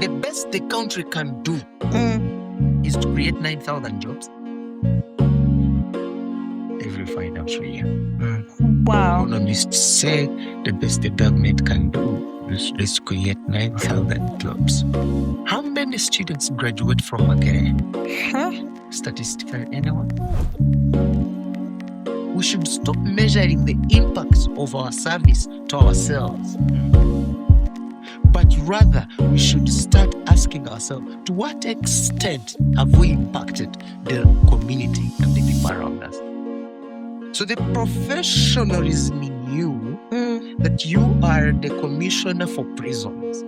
the best the country can do is to create 9,000 jobs every financial year. Wow. Economists say the best the government can do is create 9,000 jobs. How many students graduate from Makerere? Statistically, anyone? We should stop measuring the impacts of our service to ourselves. But rather, we should start asking ourselves, to what extent have we impacted the community and the people around us? So the professionalism in you, that you are the commissioner for prisons,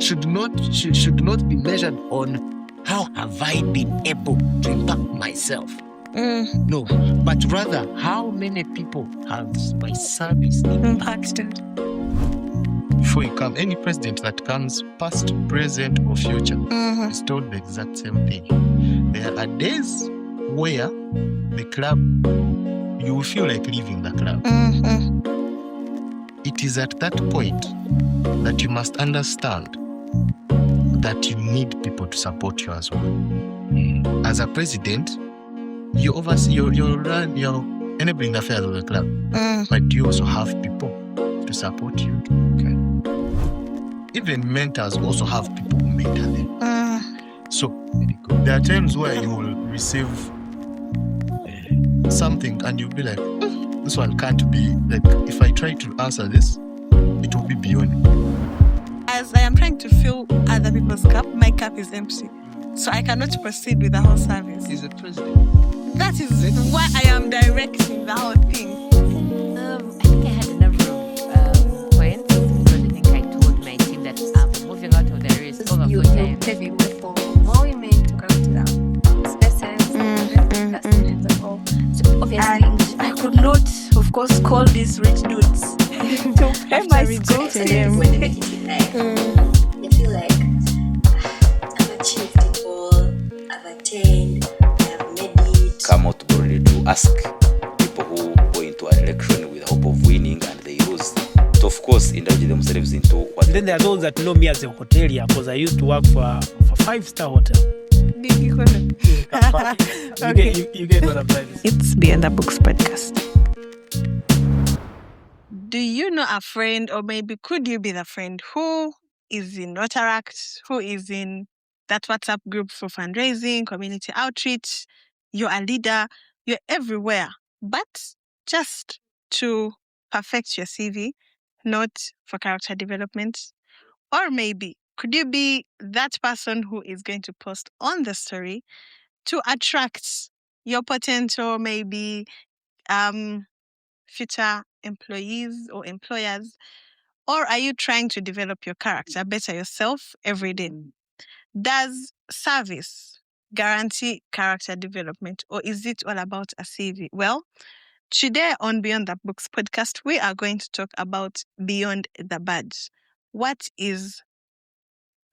should not be measured on how have I been able to impact myself. No, but rather how many people has my service impacted. Before you come, any president that comes, past, present, or future, is told the exact same thing. There are days where the club, you will feel like leaving the club. It is at that point that you must understand that you need people to support you as well. As a president, you oversee, you're enabling the affairs of the club, but you also have people to support you. Okay. Even mentors also have people who mentor them. So there are times where you will receive something and you'll be like, this one can't be, like, if I try to answer this, it will be beyond me. As I am trying to fill other people's cup, my cup is empty. So I cannot proceed with the whole service. He's the president. That is why I am directing the whole thing. I think I had a number of points, because I think I told my team that I'm moving out of the race over You full time. said you went for more women to go to the spaces, and all. So obviously, I could not, of course, call these rich dudes to pay my school to them. When they make it feel like, they feel like I've achieved it all, I've attained, I've made it. Come out boldly to ask people who go into an election with hope of winning, and they use to, of course, indulge themselves into what. Then there are those that know me as a hotelier, because I used to work for a 5-star hotel. Okay. You get what I'm trying to say. It's Beyond the Books podcast. Do you know a friend, or maybe could you be the friend who is in Rotaract, who is in that WhatsApp group for fundraising, community outreach? You're a leader, you're everywhere, but just to perfect your CV, not for character development. Or maybe could you be that person who is going to post on the story to attract your potential, maybe future employees or employers? Or are you trying to develop your character, better yourself every day? Does service guarantee character development, or is it all about a CV? Well, today on Beyond the Books podcast, we are going to talk about beyond the badge. What is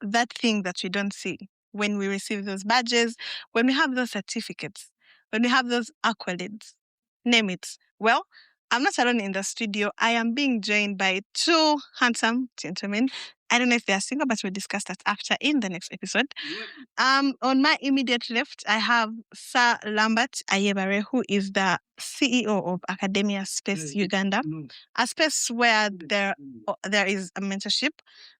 that thing that we don't see when we receive those badges, when we have those certificates, when we have those accolades? Name it. Well, I'm not alone in the studio. I am being joined by two handsome gentlemen. I don't know if they are single, but we'll discuss that after in the next episode. On my immediate left, I have Sir Lambert Ayebare, who is the CEO of Academia Space Uganda, a space where there is a mentorship,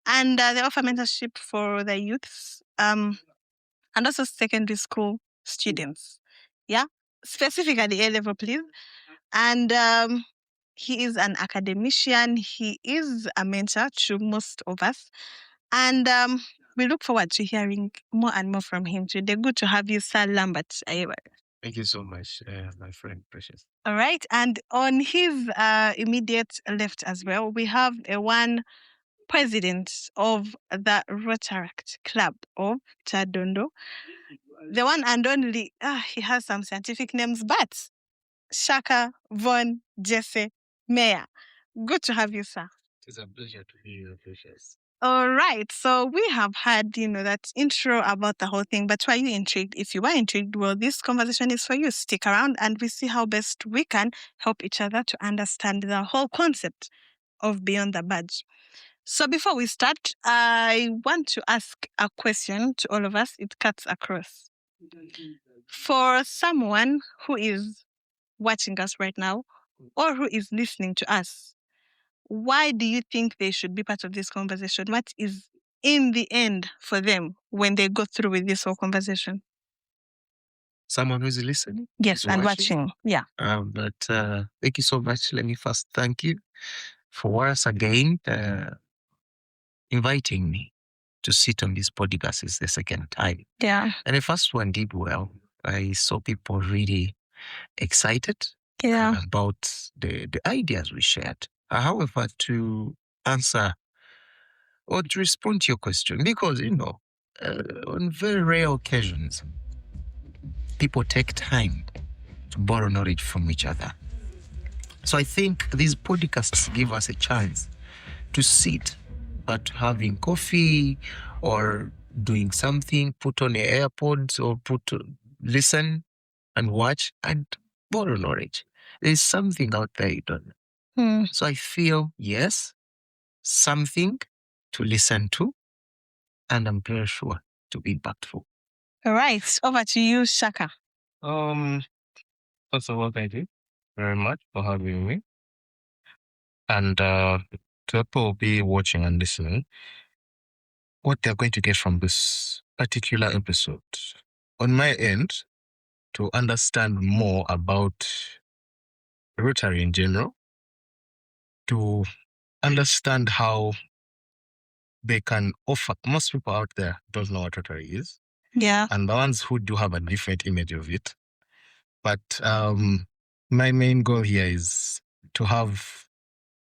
and they offer mentorship for the youths, and also secondary school students. Yeah, specifically A-level, please. And he is an academician. He is a mentor to most of us. And we look forward to hearing more and more from him today. Good to have you, Sir Lambert Ayebare. Thank you so much, my friend Precious. All right. And on his immediate left as well, we have one president of the Rotaract Club of Chadondo. The one and only, he has some scientific names, but Shaka Von Jesse Meyer. Good to have you, sir. It's a pleasure to hear you, Precious. All right. So we have had, that intro about the whole thing, but were you intrigued? If you were intrigued, well, this conversation is for you. Stick around and we see how best we can help each other to understand the whole concept of Beyond the Badge. So before we start, I want to ask a question to all of us. It cuts across. For someone who is watching us right now or who is listening to us, why do you think they should be part of this conversation? What is in the end for them when they go through with this whole conversation? Someone who's listening? Yes, who's and watching. Yeah. But thank you so much. Let me first thank you for once again inviting me to sit on this podcast. It's the second time. Yeah. And the first one did well. I saw people really excited about the ideas we shared. However, to answer or to respond to your question, because, on very rare occasions, people take time to borrow knowledge from each other. So I think these podcasts give us a chance to sit at having coffee or doing something, put on your AirPods or listen and watch and borrow knowledge. There's something out there you don't know. So I feel, yes, something to listen to, and I'm very sure to be impactful. All right. Over to you, Shaka. First of all, thank you very much for having me. And to people be watching and listening, what they're going to get from this particular episode, on my end, to understand more about Rotary in general, to understand how they can offer. Most people out there don't know what Rotary is. Yeah. And the ones who do have a different image of it. But my main goal here is to have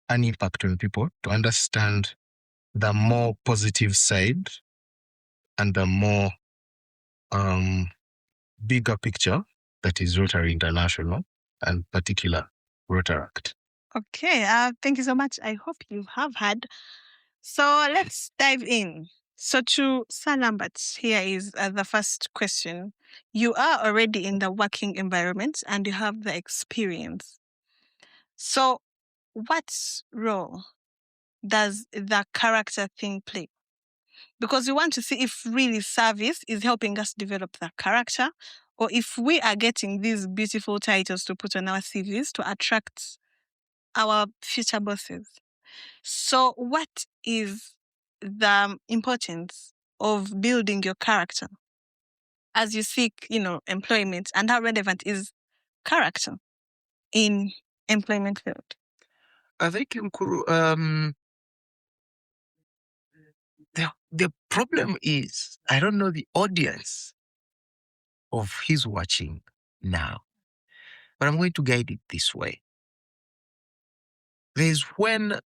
an impact on people, to understand the more positive side and the more bigger picture that is Rotary International and particular Rotaract. Okay, thank you so much. I hope you have had. So let's dive in. So to Sir Lambert, here is the first question. You are already in the working environment and you have the experience. So what role does the character thing play? Because we want to see if really service is helping us develop the character, or if we are getting these beautiful titles to put on our CVs to attract our future bosses. So what is the importance of building your character as you seek, employment, and how relevant is character in employment field? I think the problem is, I don't know the audience of his watching now, but I'm going to guide it this way. There's when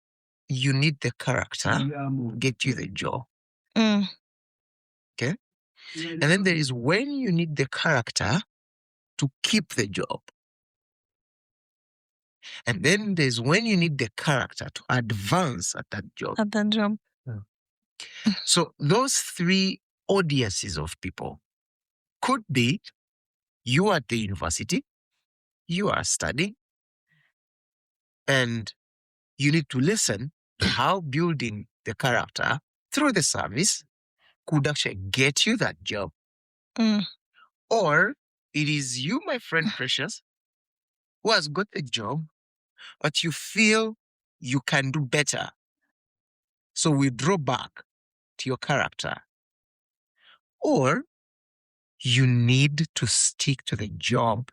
you need the character to get you the job. Okay? And then there is when you need the character to keep the job. And then there's when you need the character to advance at that job. At that job. So those three audiences of people could be you at the university, you are studying, and you need to listen to how building the character through the service could actually get you that job. Or it is you, my friend Precious, who has got the job, but you feel you can do better. So we draw back to your character. Or you need to stick to the job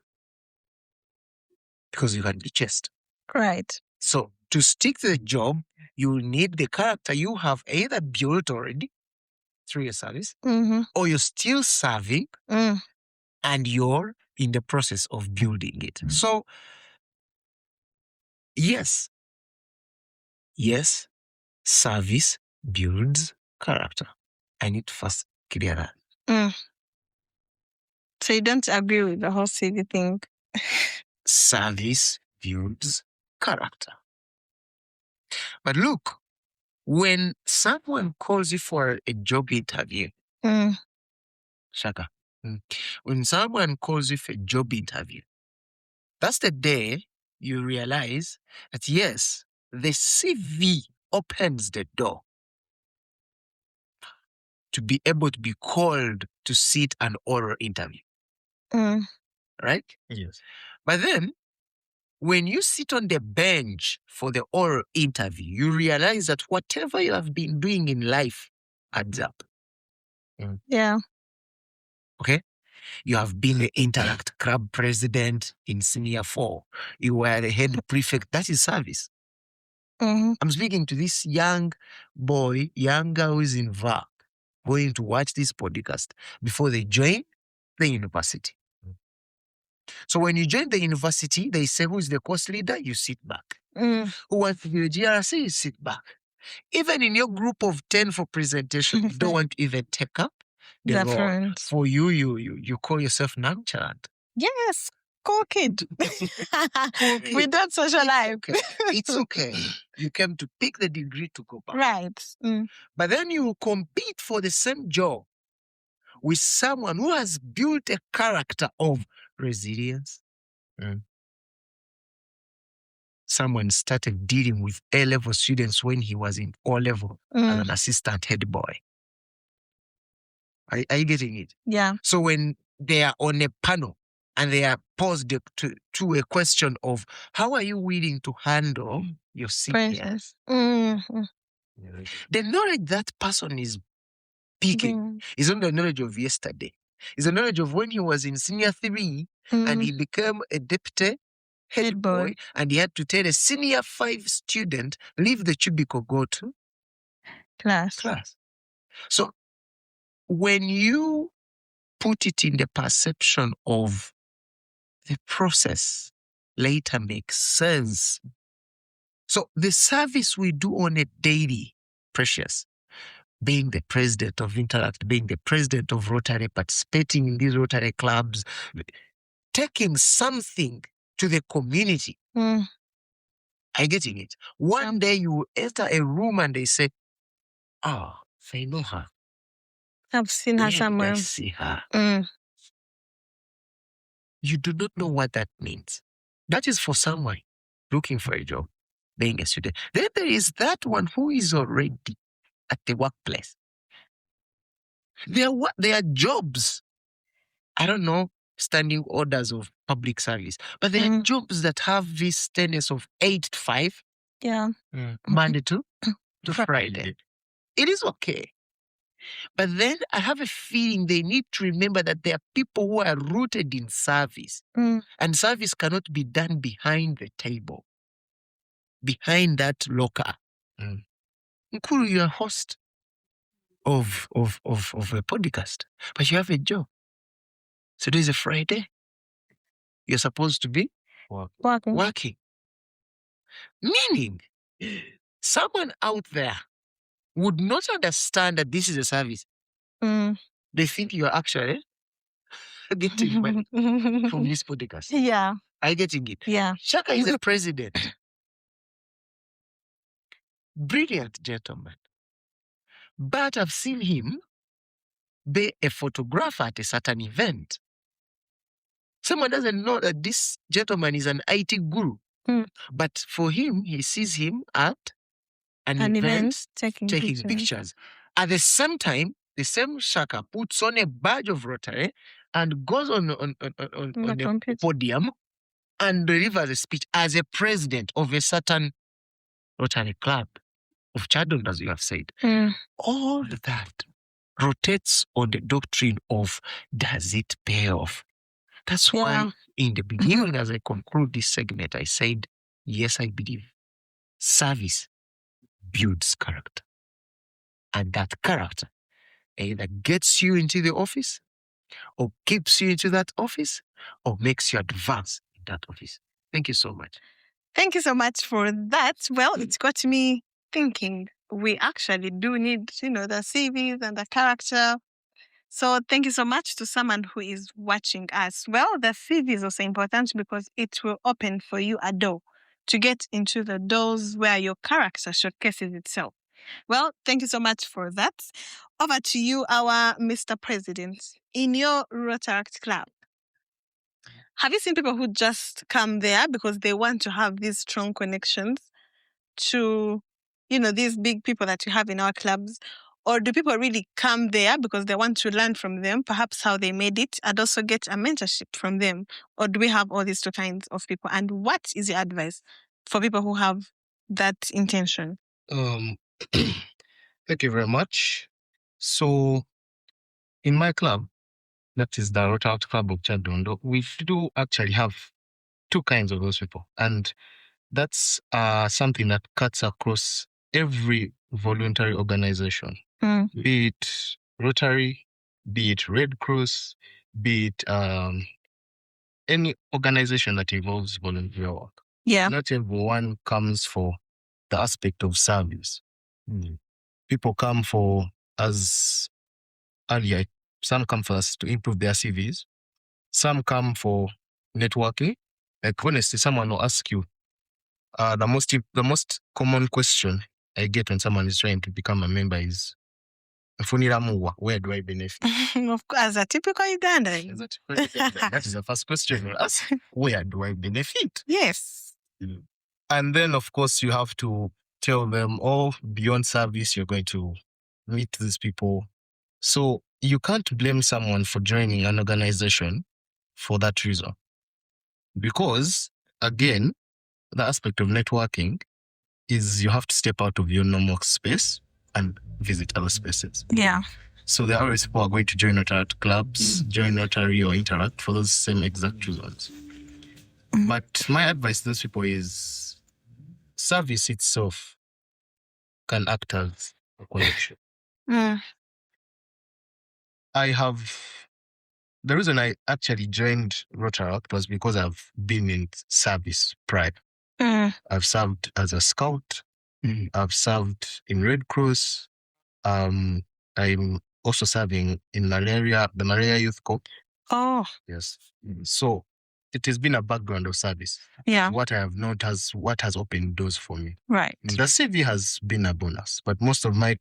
because you can be chased. Right. So to stick to the job, you need the character you have either built already through your service, or you're still serving and you're in the process of building it. So yes, service builds character. I need to first clear that. So you don't agree with the whole CV thing? Service builds character. But look, when someone calls you for a job interview, Shaka, when someone calls you for a job interview, that's the day you realize that yes, the CV opens the door. to be able to be called to sit an oral interview. Right? Yes. But then, when you sit on the bench for the oral interview, you realize that whatever you have been doing in life adds up. Yeah. Okay? You have been the Interact Club president in Senior 4. You were the head prefect. That is service. I'm speaking to this young boy, young girl who is in VAC, going to watch this podcast before they join the university. So when you join the university, they say, who is the course leader? You sit back. Who wants to be a GRC? You sit back. Even in your group of 10 for presentation, you don't want to even take up the role. Different. For you call yourself nonchalant. Yes, cool kid. kid. We don't socialize. Okay. It's okay. You came to pick the degree to go back. Right. But then you compete for the same job with someone who has built a character of resilience. Someone started dealing with A-level students when he was in O-level as an assistant head boy. Are you getting it? Yeah. So when they are on a panel and they are posed to a question of how are you willing to handle your seniors, the knowledge that person is speaking is not the knowledge of yesterday. It's the knowledge of when he was in Senior 3 and he became a deputy head boy and he had to tell a Senior 5 student, leave the cubicle, go to Class. So when you put it in the perception of the process, later makes sense. So the service we do on a daily, Precious, being the president of Interact, being the president of Rotary, participating in these Rotary clubs, taking something to the community. Are you getting it? One day you will enter a room and they say, I know her. I've seen her somewhere. I see her. You do not know what that means. That is for someone looking for a job, being a student. Then there is that one who is already at the workplace. There are jobs. I don't know, standing orders of public service, but there are jobs that have this tendency of 8 to 5. Yeah. Monday to Friday. It is okay. But then I have a feeling they need to remember that there are people who are rooted in service. And service cannot be done behind the table, behind that locker. Nkuru, you're a host of a podcast, but you have a job. So there's a Friday. You're supposed to be working. Meaning, someone out there would not understand that this is a service. They think you're actually getting money from this podcast. Yeah. Are you getting it? Yeah. Shaka is a president. Brilliant gentleman. But I've seen him be a photographer at a certain event. Someone doesn't know that this gentleman is an IT guru. But for him, he sees him at an event taking pictures. At the same time, the same Shaka puts on a badge of Rotary and goes on the podium and delivers a speech as a president of a certain Rotary club of Chadon, as you have said. All that rotates on the doctrine of, does it pay off? That's why in the beginning, as I conclude this segment, I said, yes, I believe service builds character. And that character either gets you into the office or keeps you into that office or makes you advance in that office. Thank you so much. Thank you so much for that. Well, it's got me thinking we actually do need, the CVs and the character. So thank you so much to someone who is watching us. Well, the CV is also important because it will open for you a door to get into the doors where your character showcases itself. Well, thank you so much for that. Over to you, our Mr. President. In your Rotaract Club, have you seen people who just come there because they want to have these strong connections to, these big people that you have in our clubs? Or do people really come there because they want to learn from them, perhaps how they made it, and also get a mentorship from them? Or do we have all these two kinds of people? And what is your advice for people who have that intention? Thank you very much. So, in my club, that is the Rotaract Club of Chadondo, we do actually have two kinds of those people. And that's something that cuts across every voluntary organization, be it Rotary, be it Red Cross, be it any organization that involves voluntary work. Yeah. Not everyone comes for the aspect of service. People come for, as earlier, some come for us to improve their CVs. Some come for networking. Like honestly, someone will ask you, the most common question I get when someone is trying to become a member is, where do I benefit? Of course, as a typical Ugandan. That is the first question we'll ask. Where do I benefit? Yes. And then, of course, you have to tell them, beyond service, you're going to meet these people. So you can't blame someone for joining an organization for that reason. Because, again, the aspect of networking is you have to step out of your normal space and visit other spaces. Yeah. So there are always people who are going to join Rotaract clubs, join Rotary or Interact for those same exact reasons. But my advice to those people is service itself can act as a connection. The reason I actually joined Rotaract was because I've been in service prior. I've served as a scout. I've served in Red Cross. I'm also serving in the Malaria Youth Corps. Oh. Yes. So it has been a background of service. Yeah. What I have known what has opened doors for me. Right. The CV has been a bonus, but most of my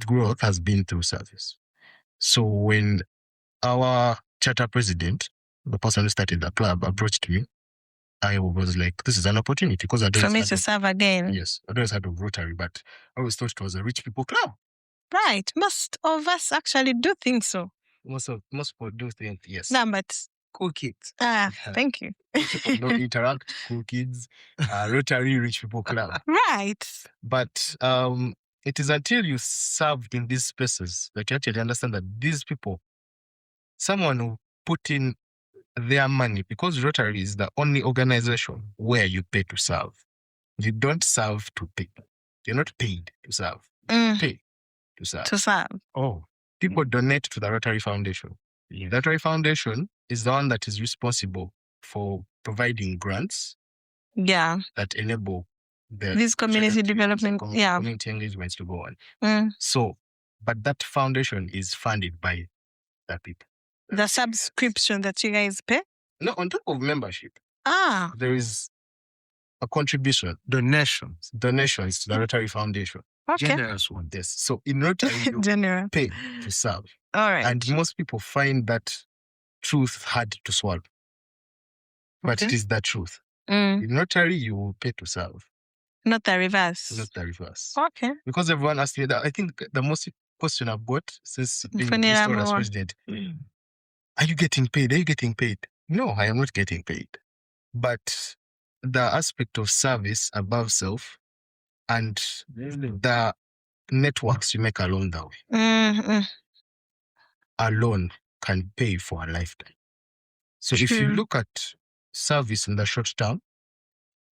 growth has been through service. So when our charter president, the person who started the club, approached me, I was like, this is an opportunity because I don't for me to serve again. Yes, I always heard of Rotary, but I always thought it was a rich people club. Right. Most of us actually do think so. Most people do think, yes. No, but cool kids. Thank you. People don't interact, cool kids, Rotary rich people club. Right. But it is until you served in these spaces that you actually understand that these people, someone who put in their money, because Rotary is the only organization where you pay to serve. You don't serve to pay. You're not paid to serve. Pay to serve. To serve. People donate to the Rotary Foundation. The Rotary Foundation is the one that is responsible for providing grants. Yeah. That enable this community development, community engagements to go on. So, but that foundation is funded by the people. The subscription that you guys pay? No, on top of membership. There is a contribution, donations to the Rotary Foundation. Okay. Generous one, yes. So in Rotary, you pay to serve. All right. And most people find that truth hard to swallow. But it is the truth. In Rotary, you will pay to serve. Not the reverse. Not the reverse. Okay. Because everyone asked me that. I think the most question I've got since being installed as president, are you getting paid? Are you getting paid? No, I am not getting paid. But the aspect of service above self and the networks you make along the way alone can pay for a lifetime. So if you look at service in the short term,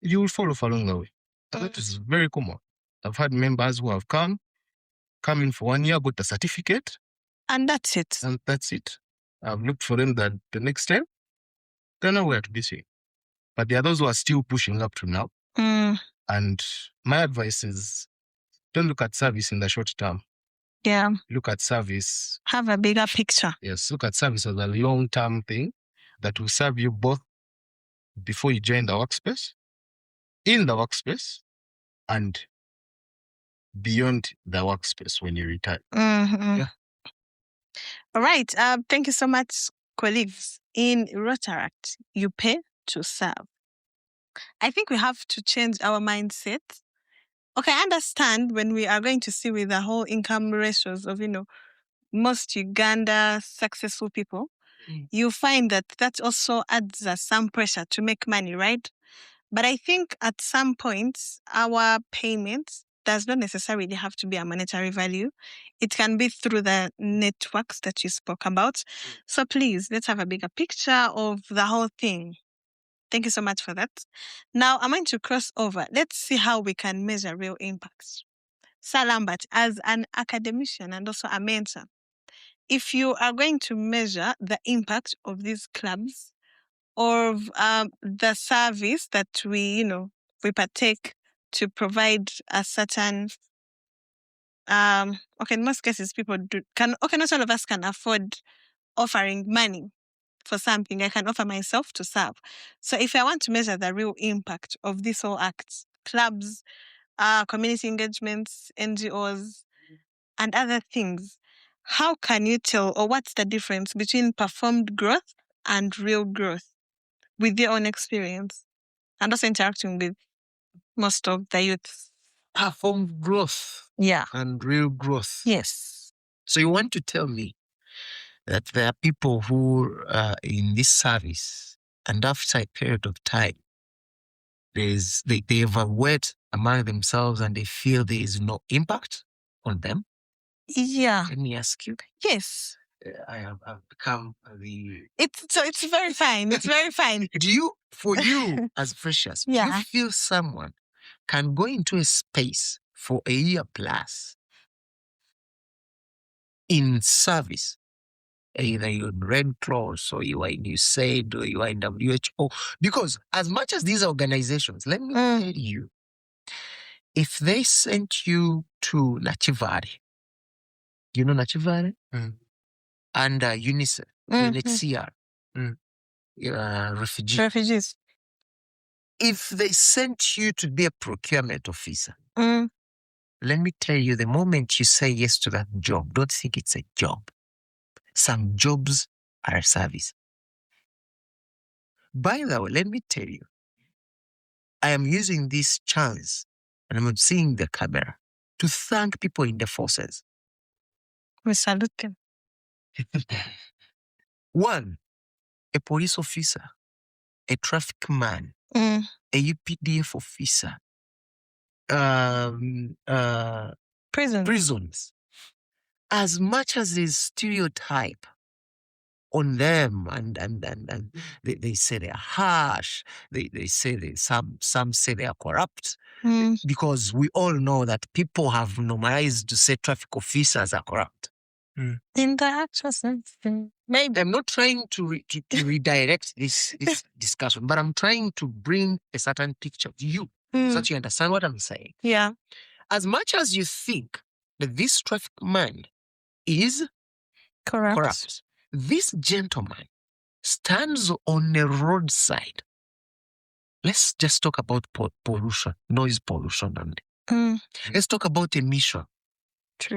you will fall off along the way. That is very common. I've had members who have come in for 1 year, got a certificate. And that's it. I've looked for them that the next time, they're nowhere to be seen. But there are those who are still pushing up to now. And my advice is, don't look at service in the short term. Yeah. Look at service. Have a bigger picture. Yes, look at service as a long-term thing that will serve you both before you join the workspace, in the workspace, and beyond the workspace when you retire. Yeah. All right. Thank you so much, colleagues. In Rotaract, you pay to serve. I think we have to change our mindset Okay, I understand when we are going to see with the whole income ratios of, most Uganda successful people, you find that also adds some pressure to make money, right? But I think at some points, our payments does not necessarily have to be a monetary value. It can be through the networks that you spoke about. So please, let's have a bigger picture of the whole thing. Thank you so much for that. Now, I'm going to cross over. Let's see how we can measure real impacts. Sir Lambert, as an academician and also a mentor, if you are going to measure the impact of these clubs or the service that we partake to provide a certain, in most cases, people not all of us can afford offering money for something. I can offer myself to serve. So if I want to measure the real impact of these all acts, clubs, community engagements, NGOs, and other things, how can you tell, or what's the difference between performed growth and real growth with your own experience and also interacting with most of the youth? Performed growth Yeah. and real growth. Yes. So you want to tell me that there are people who are in this service, and after a period of time, they evaluate among themselves and they feel there is no impact on them? Yeah. Let me ask you. Yes. I've become the... It's very fine. It's very fine. For you as freshers, do you feel someone can go into a space for a year plus in service? Either you're in Red Cross or you are in USAID or you are in WHO. Because as much as these organizations, let me tell you, if they sent you to Nachivari, you know Nachivari? And UNICEF, UNHCR, refugees. If they sent you to be a procurement officer, let me tell you, the moment you say yes to that job, don't think it's a job. Some jobs are a service. By the way, let me tell you, I am using this chance, and I'm seeing the camera, to thank people in the forces. We salute them. One, a police officer, a traffic man, a UPDF officer, prisons. As much as there's stereotype on them, and they say they are harsh, they say some say they are corrupt, because we all know that people have normalized to say traffic officers are corrupt. In the actual sense, maybe. I'm not trying to redirect this discussion, but I'm trying to bring a certain picture to you so that you understand what I'm saying. Yeah. As much as you think that this traffic man is corrupt, this gentleman stands on a roadside. Let's just talk about pollution, noise pollution only. Let's talk about emission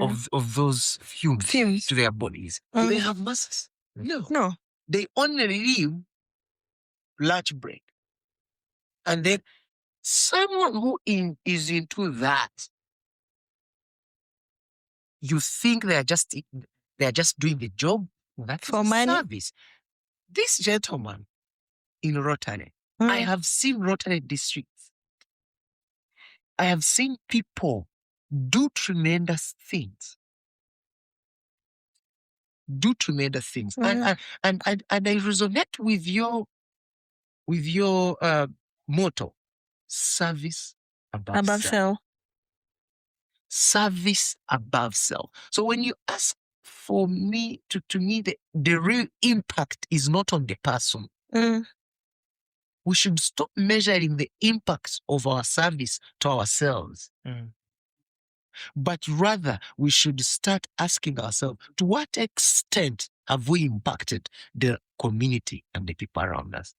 of those fumes to their bodies. Do they have masks? No. They only leave large break. And then someone who is into that, you think they are just doing the job for money, service. This gentleman in Rotary, I have seen Rotary districts. I have seen people do tremendous things. And I resonate with your motto: service above self. Service above self. So when you ask for me, to me, the real impact is not on the person. We should stop measuring the impacts of our service to ourselves. But rather, we should start asking ourselves, to what extent have we impacted the community and the people around us?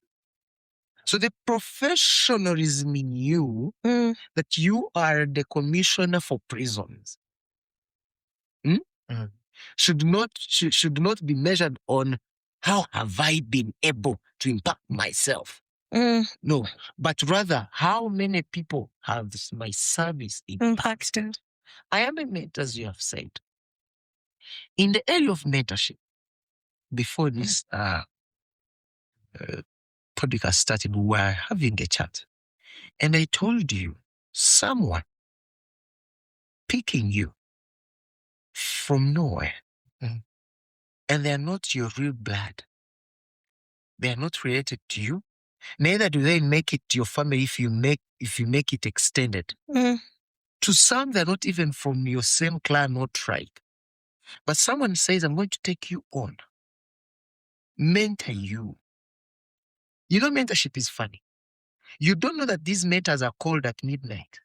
So the professionalism in you, that you are the commissioner for prisons, should not be measured on how have I been able to impact myself. No, but rather how many people have my service impacted. I am a mentor, as you have said. In the area of mentorship, before this podcast started, we were having a chat. And I told you, someone picking you from nowhere, and they are not your real blood. They are not related to you. Neither do they make it to your family if you make it extended. To some, they're not even from your same clan or tribe. But someone says, I'm going to take you on, mentor you. You know, mentorship is funny. You don't know that these mentors are called at midnight.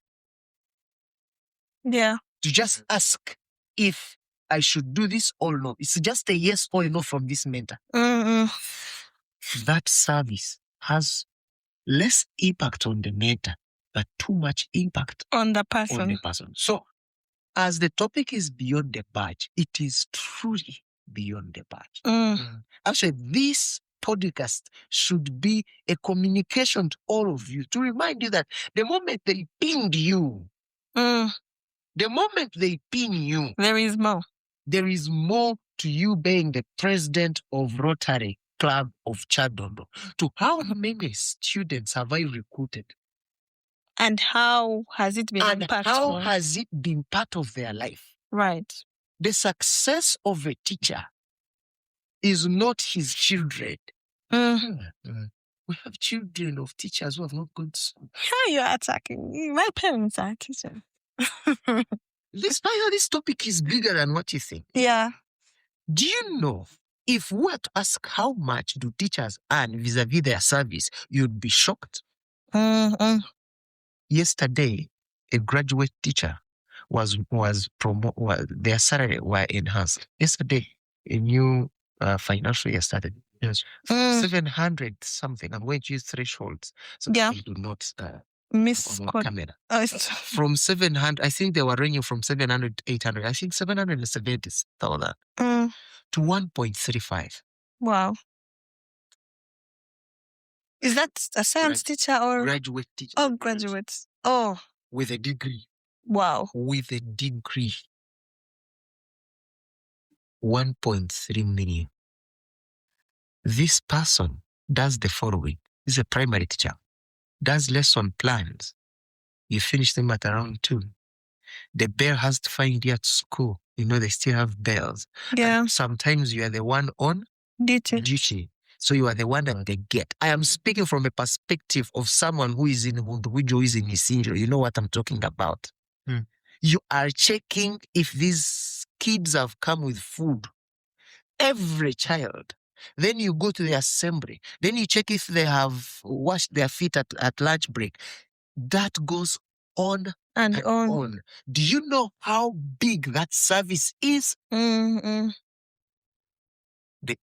Yeah. To just ask if I should do this or no. It's just a yes or no from this mentor. That service has less impact on the mentor, but too much impact on the person. So, as the topic is beyond the badge, it is truly beyond the badge. Actually, this podcast should be a communication to all of you to remind you that the moment they pinned you, there is more. There is more to you being the president of Rotary Club of Chadondo. To how many students have I recruited? And how has it been impactful? How has it been part of their life? Right. The success of a teacher is not his children. We have children of teachers who have not gone to school. How you attacking me? My parents are teachers. This topic is bigger than what you think. Yeah. Do you know, if we were to ask how much do teachers earn vis-a-vis their service, you'd be shocked. Yesterday, a graduate teacher their salary were enhanced. Yesterday, a new financial year started. Yes. 700 something. I'm going to use thresholds so that we do not miss camera. From 700, I think they were ranging from 700 to 800. I think 770,000 to 1.35. Wow. Is that a science teacher or graduate teacher? Oh, graduates. Oh, with a degree. Wow. With a degree. 1.3 million. This person does the following. He's a primary teacher. Does lesson plans. You finish them at around 2. The bell has to find you at school. You know, they still have bells. Yeah. And sometimes you are the one on duty. So you are the one that they get. I am speaking from a perspective of someone who is in Hunduwijo, who is in Isinjo. You know what I'm talking about. You are checking if these kids have come with food. Every child. Then you go to the assembly. Then you check if they have washed their feet at lunch break. That goes on and on. Do you know how big that service is? The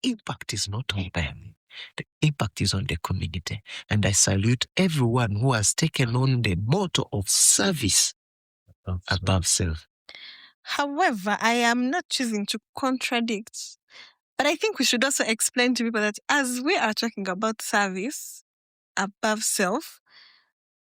impact is not on them. The impact is on the community. And I salute everyone who has taken on the motto of service above self. However, I am not choosing to contradict, but I think we should also explain to people that as we are talking about service above self,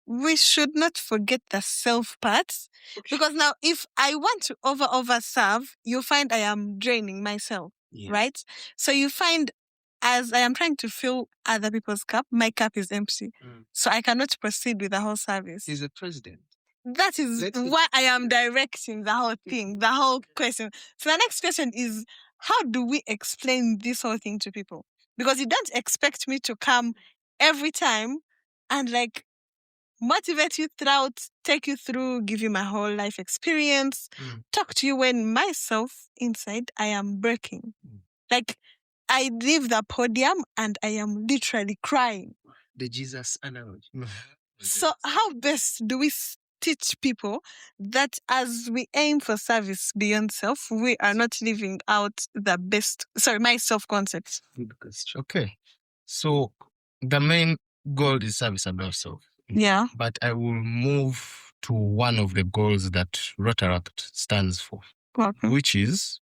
we should not forget the self part. Because now, if I want to over serve, you find I am draining myself, right? So you find as I am trying to fill other people's cup, my cup is empty. So I cannot proceed with the whole service. He's a president. That is why I am directing the whole thing, the whole question. So the next question is, how do we explain this whole thing to people? Because you don't expect me to come every time and like motivate you throughout, take you through, give you my whole life experience, talk to you when myself inside I am breaking. Like I leave the podium and I am literally crying. The Jesus analogy. So how best do we teach people that as we aim for service beyond self, we are not living out the best, my self-concept? Good question. Okay. So the main goal is service above self. Yeah. But I will move to one of the goals that Rotaract stands for, which is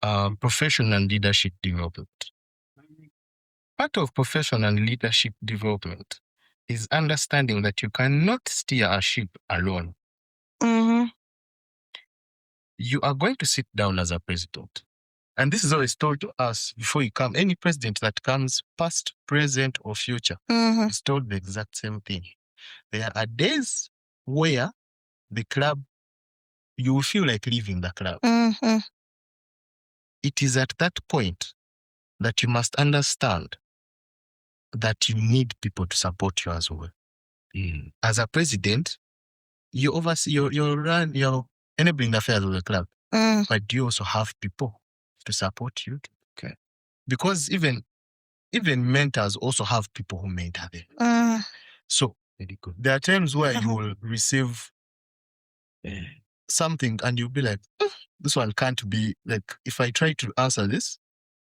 professional and leadership development. Part of professional and leadership development is understanding that you cannot steer a ship alone. Mm-hmm. You are going to sit down as a president. And this is always told to us before you come. Any president that comes, past, present, or future, Mm-hmm. is told the exact same thing. There are days where the club, you will feel like leaving the club. Mm-hmm. It is at that point that you must understand that you need people to support you as well. As a president, you oversee, you're enabling the affairs of the club, but you also have people to support you. Okay, because even mentors also have people who mentor them. So very good. There are times where you will receive something and you'll be like, this one can't be, like, if I try to answer this,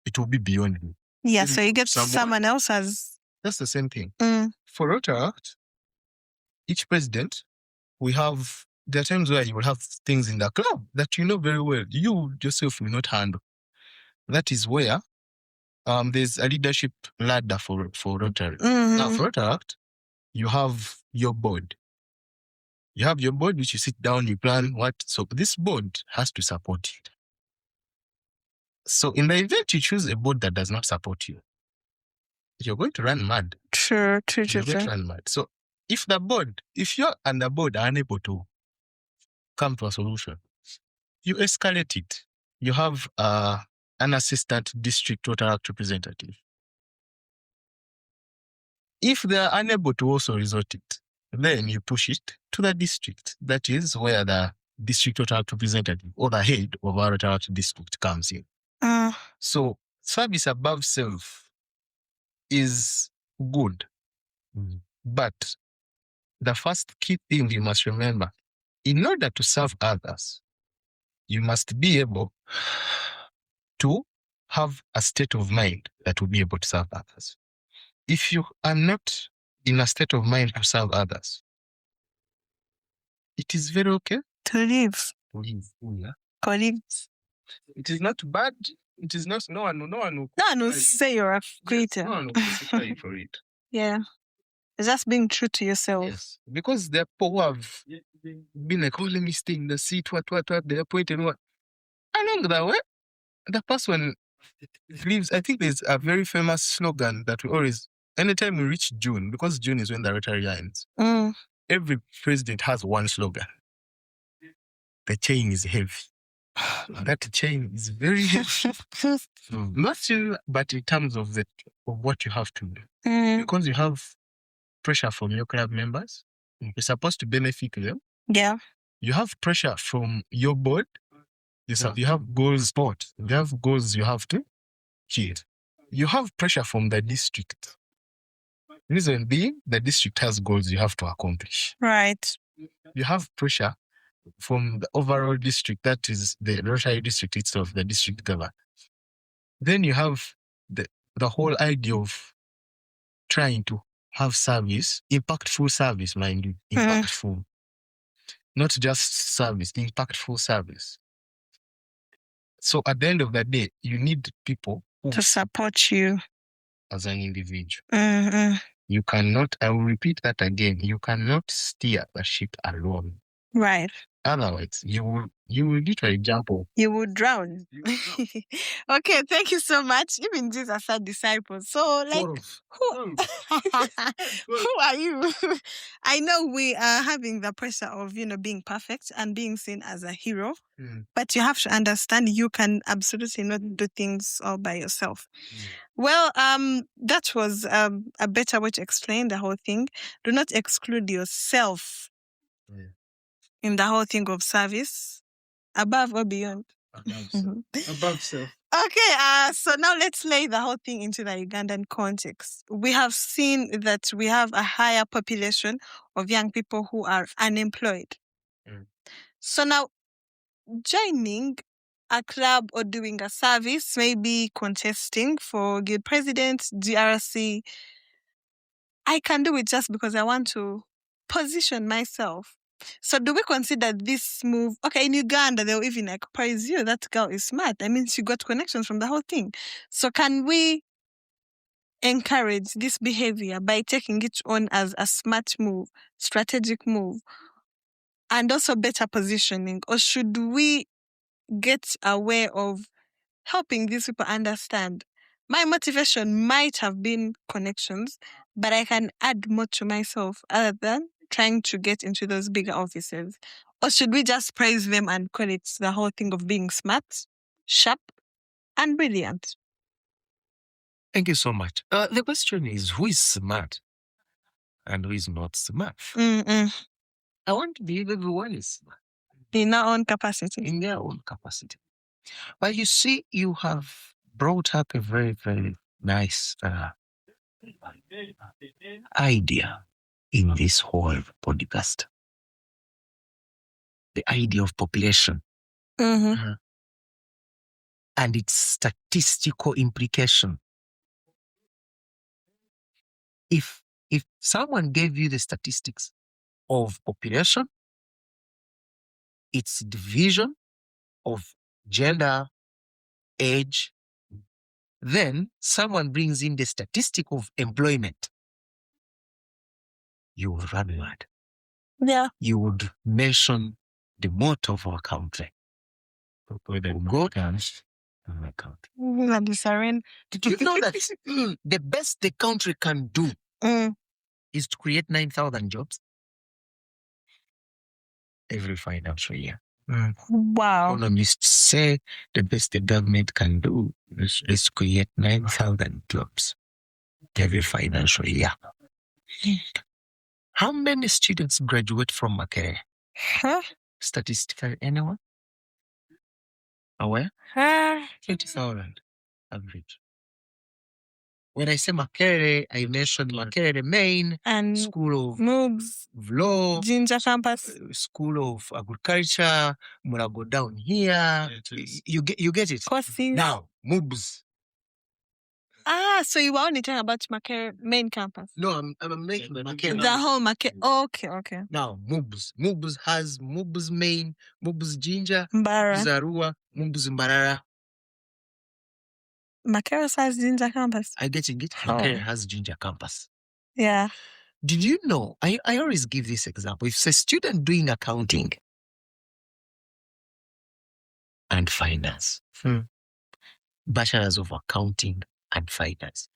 it will be beyond me. Yeah, so you get someone else as... That's the same thing. For Rotaract, each president, there are times where you will have things in the club that you know very well, you yourself will not handle. That is where there's a leadership ladder for Rotary. Now, for Rotaract, you have your board. You have your board, which you sit down, you plan what. So this board has to support you. So in the event you choose a board that does not support you, you're going to run mad. True. You're going to run mad. So if you and the board are unable to come to a solution, you escalate it. You have an assistant district Rotaract representative. If they are unable to also resort it, then you push it to the district. That is where the district Rotaract representative or the head of our Rotaract district comes in. So service above self is good. But the first key thing you must remember, in order to serve others, you must be able to have a state of mind that will be able to serve others. If you are not in a state of mind to serve others, it is very okay to live. Yeah. Colleagues. It is not bad. It is not. No one will say you're a quitter. No one will crucify you for it. Yeah. It's just being true to yourself. Yes. Because there are people who have been like, oh, let me stay in the seat, what, they are pointing what. Along the way, the person leaves. I think there's a very famous slogan that we always, anytime we reach June, because June is when the Rotary ends, every president has one slogan. The chain is heavy. That chain is very heavy. Not still, but in terms of what you have to do. Because you have pressure from your club members. You're supposed to benefit them. Yeah. You have pressure from your board. You have goals, you have goals you have to achieve. You have pressure from the district. Reason being, the district has goals you have to accomplish. Right. You have pressure from the overall district, that is the Rotary district itself, the district government. Then you have the whole idea of trying to have service, impactful service, mind you, impactful. Not just service, impactful service. So at the end of the day, you need people to support you as an individual. You cannot, I will repeat that again, you cannot steer the ship alone. Right. Otherwise, you will literally jump off. You will drown. Okay, thank you so much. Even Jesus had disciples. So, like, who are you? I know we are having the pressure of, being perfect and being seen as a hero. But you have to understand you can absolutely not do things all by yourself. Well, that was a better way to explain the whole thing. Do not exclude yourself in the whole thing of service, above or beyond. Above self. Okay, so now let's lay the whole thing into the Ugandan context. We have seen that we have a higher population of young people who are unemployed. So now, joining a club or doing a service, maybe contesting for guild president, GRC, I can do it just because I want to position myself. So do we consider this move? Okay, in Uganda, they'll even praise you. That girl is smart. I mean, she got connections from the whole thing. So can we encourage this behavior by taking it on as a smart move, strategic move, and also better positioning? Or should we get a way of helping these people understand my motivation might have been connections, but I can add more to myself other than trying to get into those bigger offices? Or should we just praise them and call it the whole thing of being smart, sharp, and brilliant? Thank you so much. The question is, who is smart and who is not smart? Mm-mm. I want to believe everyone is smart In our own capacity. in their own capacity. But you see, you have brought up a very, very nice idea in this whole podcast. The idea of population Mm-hmm. and its statistical implication. If someone gave you the statistics of population, its division of gender, age, then someone brings in the statistic of employment, you will run mad. Yeah. You would mention the motto of our country. Go dance in my country. Did you know that the best the country can do is to create 9,000 jobs every financial year? Wow. Economists say the best the government can do is create 9,000 jobs every financial year. How many students graduate from Makerere? Huh? Statistically, anyone? Aware? 20,000 average. When I say Makerere, I mentioned Makerere Main, And School of moves, Law, Ginger campus. School of Agriculture, Murago down here. You get it? Courses. Now, MUBS. So you were only talking about Makerere main campus? No, I'm making Makerere. The whole Makerere. Okay. Now, MUBS. MUBS has MUBS Main, MUBS Ginger, Mbara. MUBS Arua, MUBS Mbarara. Makerere has Ginger campus. I get it. Makerere has Ginger campus. Yeah. Did you know? I always give this example. If it's a student doing accounting and finance, bachelors of accounting and finance,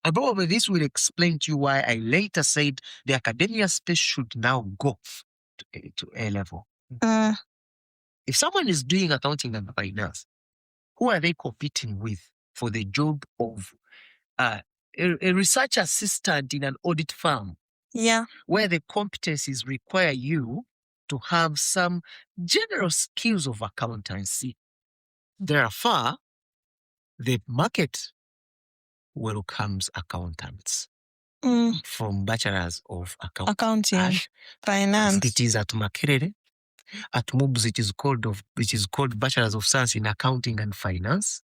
and probably this will explain to you why I later said the academia space should now go to A level. If someone is doing accounting and finance, who are they competing with for the job of a research assistant in an audit firm? Yeah. Where the competencies require you to have some general skills of accountancy. Therefore, the market welcomes accountants from bachelors of accounting, finance. It is at Makerere. At MUBS, it is called Bachelors of Science in Accounting and Finance.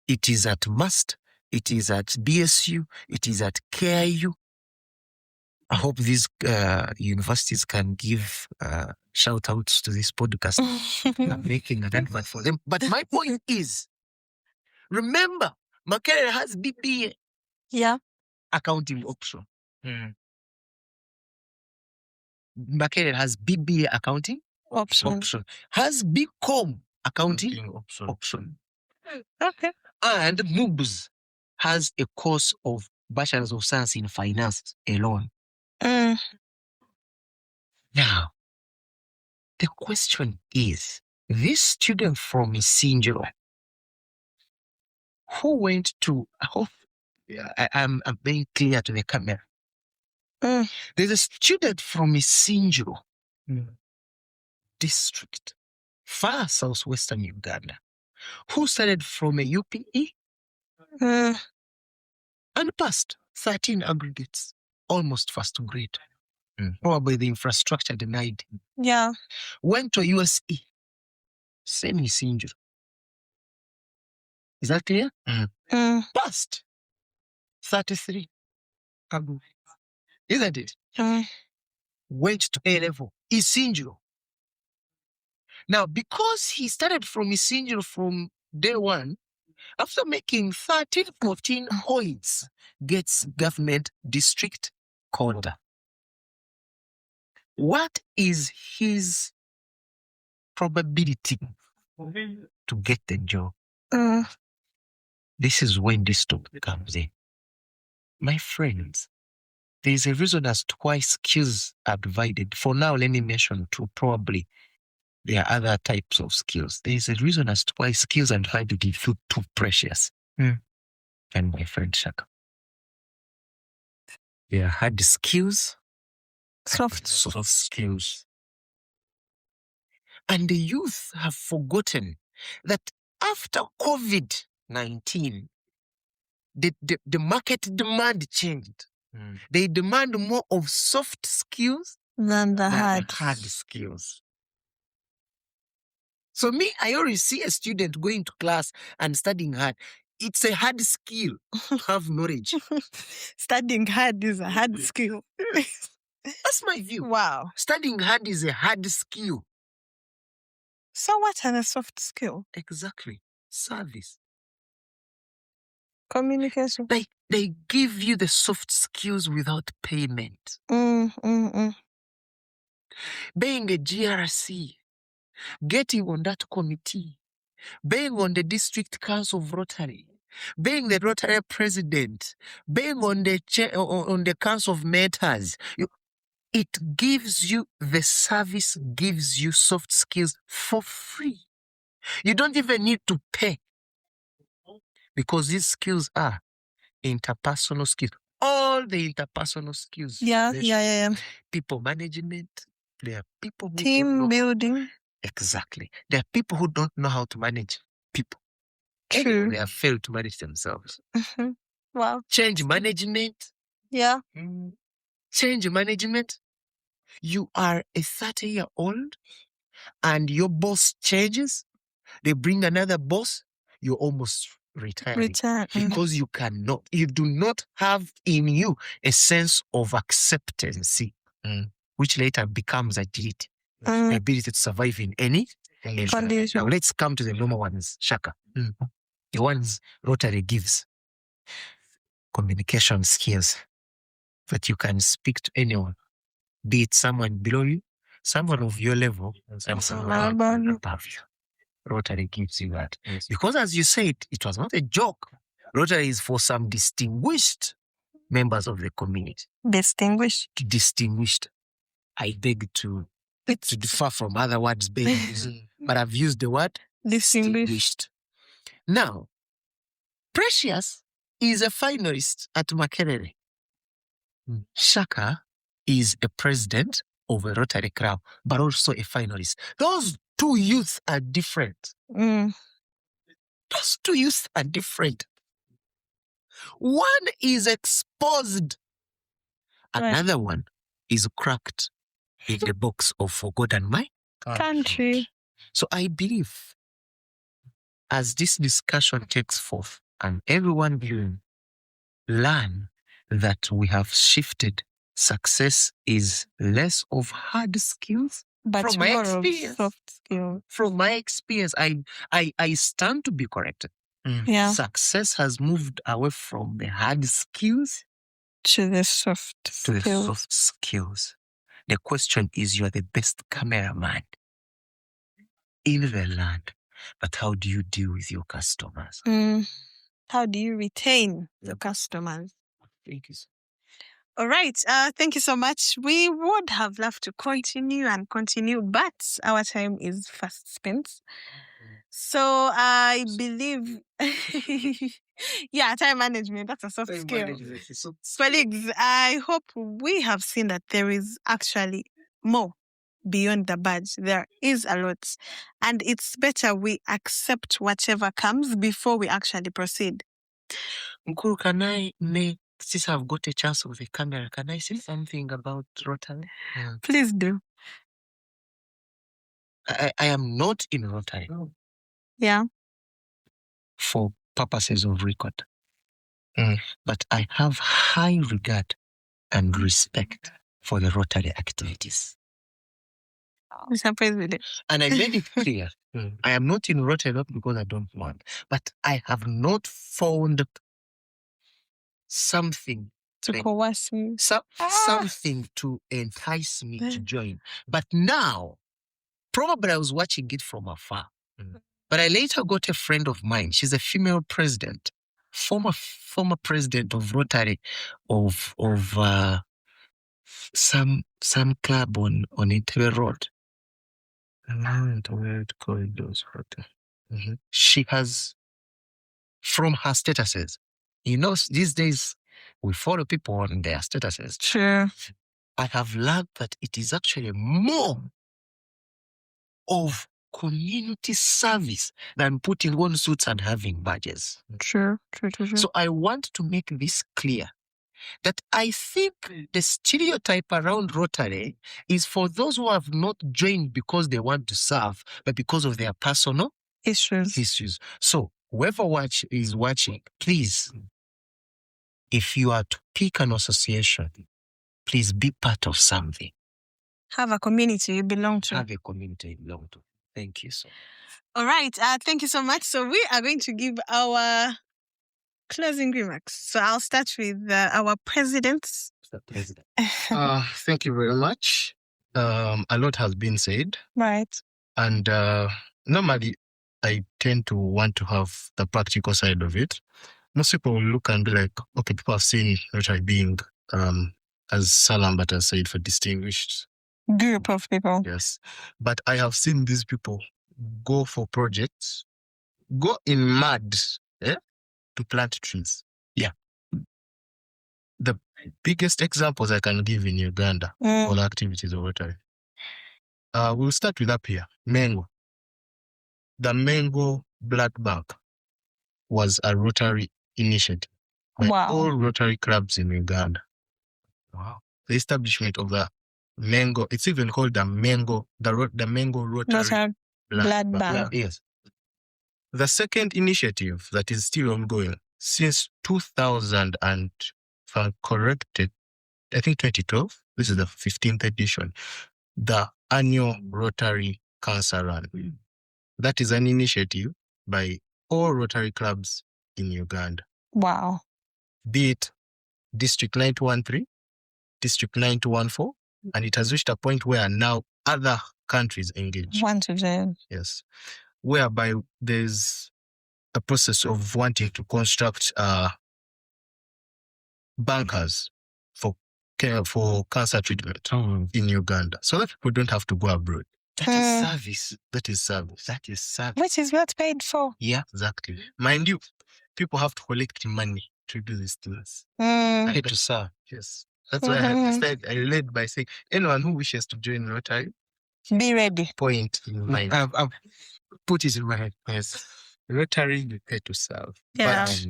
It is at MUST. It is at BSU. It is at KIU. I hope these universities can give shout outs to this podcast. I'm making an advert for them. But my point is, remember, Makerere has BBA. Yeah. Accounting option. Makerere has BBA accounting option. Has BCom accounting option. Okay. And MUBS has a course of Bachelors of Science in Finance alone. Now, the question is, this student from Isinjiro who went to, I hope I'm being clear to the camera. There's a student from Isinjiro district, far southwestern Uganda, who started from a UPE and passed 13 aggregates, almost first grade. Probably the infrastructure denied him. Yeah. Went to USE, same Isinjiro. Is that clear? Passed 33 aggregates. Isn't it? Went to A level, Isinjiro. Now, because he started from Isinjiro from day one, after making 13, 14 points, gets government district coder. What is his probability to get the job? This is when this topic comes in. My friends, there is a reason as to why skills are divided. For now, let me mention two. Probably there are other types of skills. There is a reason as to why skills are divided into two precious. And my friend Shaka. There are hard skills, soft skills. And the youth have forgotten that after COVID-19, the market demand changed. They demand more of soft skills Than the hard. hard skills. So me, I always see a student going to class and studying hard. It's a hard skill to have knowledge. Studying hard is a hard skill. That's my view. Wow. Studying hard is a hard skill. So what are the soft skill? Exactly. Service. Communication. They give you the soft skills without payment. Being a GRC, getting on that committee, being on the district council of Rotary, being the Rotary president, being on the on the council of mentors. It gives you the service, gives you soft skills for free. You don't even need to pay, because these skills are interpersonal skills. All the interpersonal skills. Yeah. People management. There are people who Team building. Exactly. There are people who don't know how to manage people. True. They have failed to manage themselves. Wow. Change management. Yeah. Change management. You are a 30-year-old and your boss changes. They bring another boss. You're almost retiring. Because you do not have in you a sense of acceptance, which later becomes agility. Ability to survive in any condition. Now let's come to the normal ones, Shaka. The ones Rotary gives. Communication skills. That you can speak to anyone. Be it someone below you, someone of your level, and someone above you. Rotary gives you that. Yes. Because as you said, it was not a joke. Rotary is for some distinguished members of the community. Distinguished. I beg to differ from other words being used, but I've used the word distinguished. Now, Precious is a finalist at Makerere. Shaka is a president of a Rotary Club, but also a finalist. Those two youths are different. Those two youths are different. One is exposed. Another one is cracked in the box of For God and My Country. So I believe as this discussion takes forth and everyone will learn that we have shifted, success is less of hard skills, but from my experience, soft skills. From my experience, I stand to be corrected. Yeah. Success has moved away from the hard skills to the soft skills. The question is, you are the best cameraman in the land, but how do you deal with your customers? How do you retain your customers? Thank you. All right. Thank you so much. We would have loved to continue, but our time is fast spent. So I believe, time management, that's a soft skill. Colleagues, I hope we have seen that there is actually more beyond the badge. There is a lot. And it's better we accept whatever comes before we actually proceed. Mkuru, since I've got a chance with the camera, can I say something about Rotary? Please do. I am not in Rotary. Yeah. For purposes of record. But I have high regard and respect for the Rotary activities. Mr. President. And I made it clear, I am not in Rotary not because I don't want, but I have not found something To coerce me. something to entice me to join. But now, probably I was watching it from afar. But I later got a friend of mine. She's a female president, former president of Rotary of some club on Entebbe Road. She has, from her statuses, these days we follow people on their statuses. Sure. I have learned that it is actually more of community service than putting on suits and having badges. True. So I want to make this clear that I think the stereotype around Rotary is for those who have not joined because they want to serve, but because of their personal issues. So whoever is watching, please, if you are to pick an association, please be part of something. Have a community you belong to. Have a community you belong to. Thank you so much. All right. Thank you so much. So we are going to give our closing remarks. So I'll start with our president. Mr. President. Thank you very much. A lot has been said. Right. And normally, I tend to want to have the practical side of it. Most people will look and be like, okay, people have seen Rotary being, as Salambert has said, for distinguished group of people. Yes. But I have seen these people go for projects, go in mud to plant trees. Yeah. The biggest examples I can give in Uganda, all activities of Rotary. We'll start with up here, Mengo. The Mengo Blood Bank was a Rotary initiative by all Rotary clubs in Uganda. Wow. The establishment of the Mengo, it's even called the Mengo Rotary Blood Bank. Yes. The second initiative that is still ongoing since 2000 and, if I'm corrected, I think 2012, this is the 15th edition, the annual Rotary Cancer Run. That is an initiative by all Rotary clubs in Uganda. Wow. Be it District 913, District 9214, and it has reached a point where now other countries engage. Want to join. Yes. Whereby there's a process of wanting to construct bunkers for cancer treatment in Uganda, so that people don't have to go abroad. That is service. That is service. Which is what paid for. Yeah, exactly. Mind you, people have to collect money to do these things. I had to serve. Yes. That's why I led by saying, anyone who wishes to join Rotary, be ready. Point in mind. I've put it in my head. Yes. Rotary, you pay to serve. Yeah. But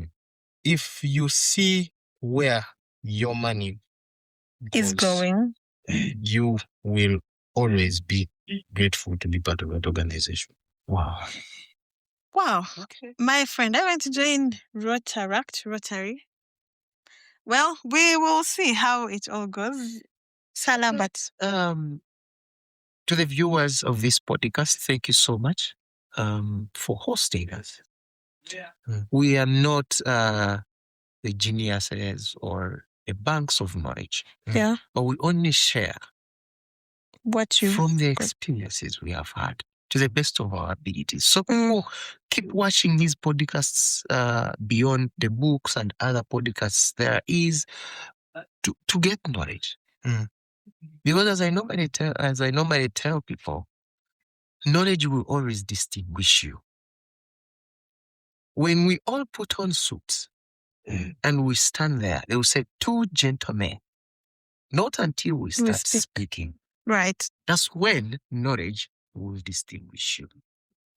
if you see where your money is going, you will always be grateful to be part of that organization. Wow. Okay. My friend, I went to join Rotary. Well, we will see how it all goes. Salambert. To the viewers of this podcast, thank you so much for hosting us. Yeah. We are not the geniuses or the banks of knowledge. Yeah. But we only share from the got. experiences we have had to the best of our abilities. So people keep watching these podcasts beyond the books and other podcasts there is to get knowledge. Because as I normally tell people, knowledge will always distinguish you. When we all put on suits and we stand there, they will say, 2 gentlemen. Not until we start speaking. Right. That's when knowledge will distinguish you.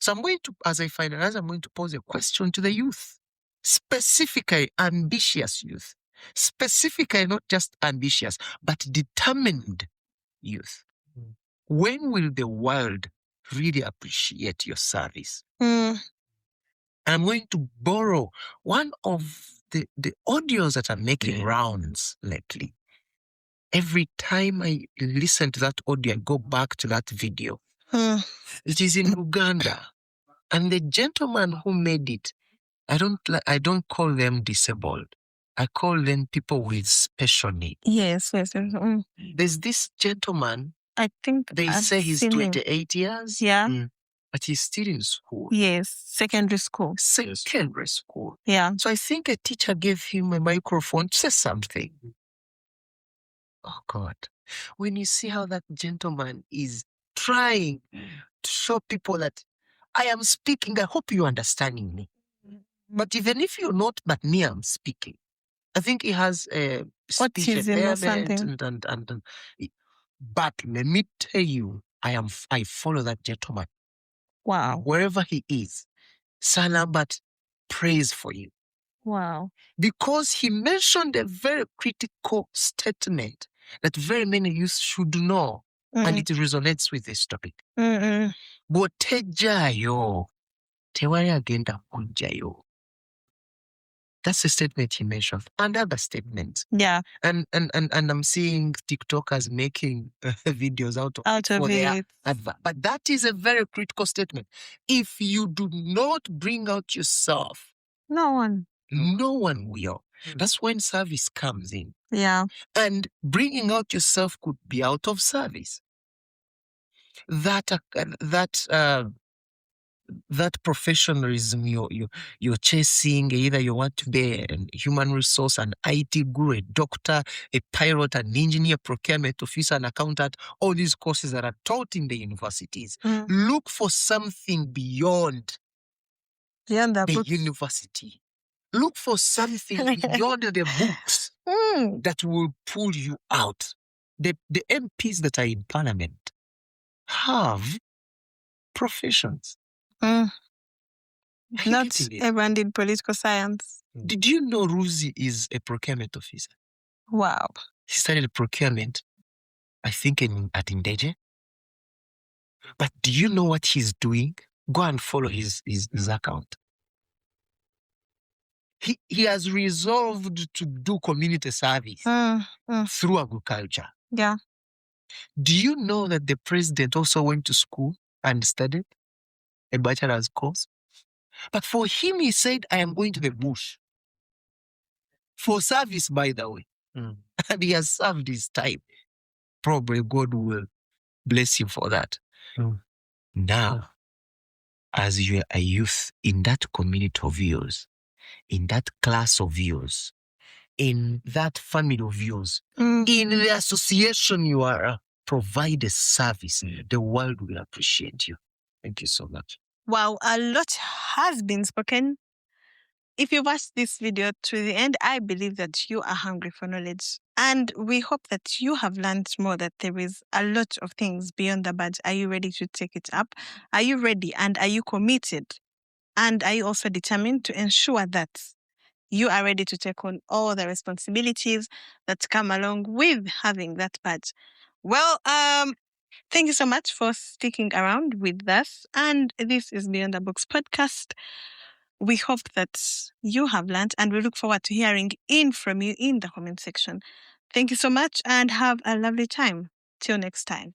So I'm going to, as I finalize, I'm going to pose a question to the youth. Specifically ambitious youth. Specifically not just ambitious, but determined youth. When will the world really appreciate your service? I'm going to borrow one of the audios that are making rounds lately. Every time I listen to that audio, I go back to that video. It is in Uganda. And the gentleman who made it, I don't call them disabled. I call them people with special needs. Yes. There's this gentleman, I think they I've say he's seen him. 28 years. Yeah. But he's still in school. Yes, secondary school. Secondary school. Yeah. So I think a teacher gave him a microphone to say something. Oh God. When you see how that gentleman is trying to show people that I am speaking, I hope you're understanding me. But even if you're not, but me, I'm speaking. I think he has a speech Autism or impairment something. and but let me tell you, I follow that gentleman. Wow. Wherever he is, Salabat prays for you. Wow. Because he mentioned a very critical statement that very many youth should know, and it resonates with this topic. Bw'otejjaayo, tewali agenda kuggyayo. That's the statement he mentioned, and other statements. Yeah. And I'm seeing TikTokers making videos out of their advert. But that is a very critical statement. If you do not bring out yourself, no one will. That's when service comes in. Yeah. And bringing out yourself could be out of service. That professionalism you're chasing, either you want to be a human resource, an IT guru, a doctor, a pilot, an engineer, procurement officer, an accountant, all these courses that are taught in the universities. Look for something beyond the university. Look for something beyond the books that will pull you out. The MPs that are in parliament have professions. Not everyone did political science. Did you know Ruzi is a procurement officer? Wow. He studied procurement, I think, at Indeje. But do you know what he's doing? Go and follow his account. He has resolved to do community service through agriculture. Yeah. Do you know that the president also went to school and studied a bachelor's course? But for him, he said, I am going to the bush. For service, by the way. And he has served his time. Probably God will bless him for that. Now, as you are a youth in that community of yours, in that class of yours, in that family of yours, in the association you are, provide a service. The world will appreciate you. Thank you so much. Wow, a lot has been spoken. If you've watched this video to the end, I believe that you are hungry for knowledge. And we hope that you have learned more, that there is a lot of things beyond the badge. Are you ready to take it up? Are you ready? And are you committed? And are you also determined to ensure that you are ready to take on all the responsibilities that come along with having that badge? Well, thank you so much for sticking around with us. And this is Beyond the Books podcast. We hope that you have learned, and we look forward to hearing from you in the comment section. Thank you so much and have a lovely time. Till next time.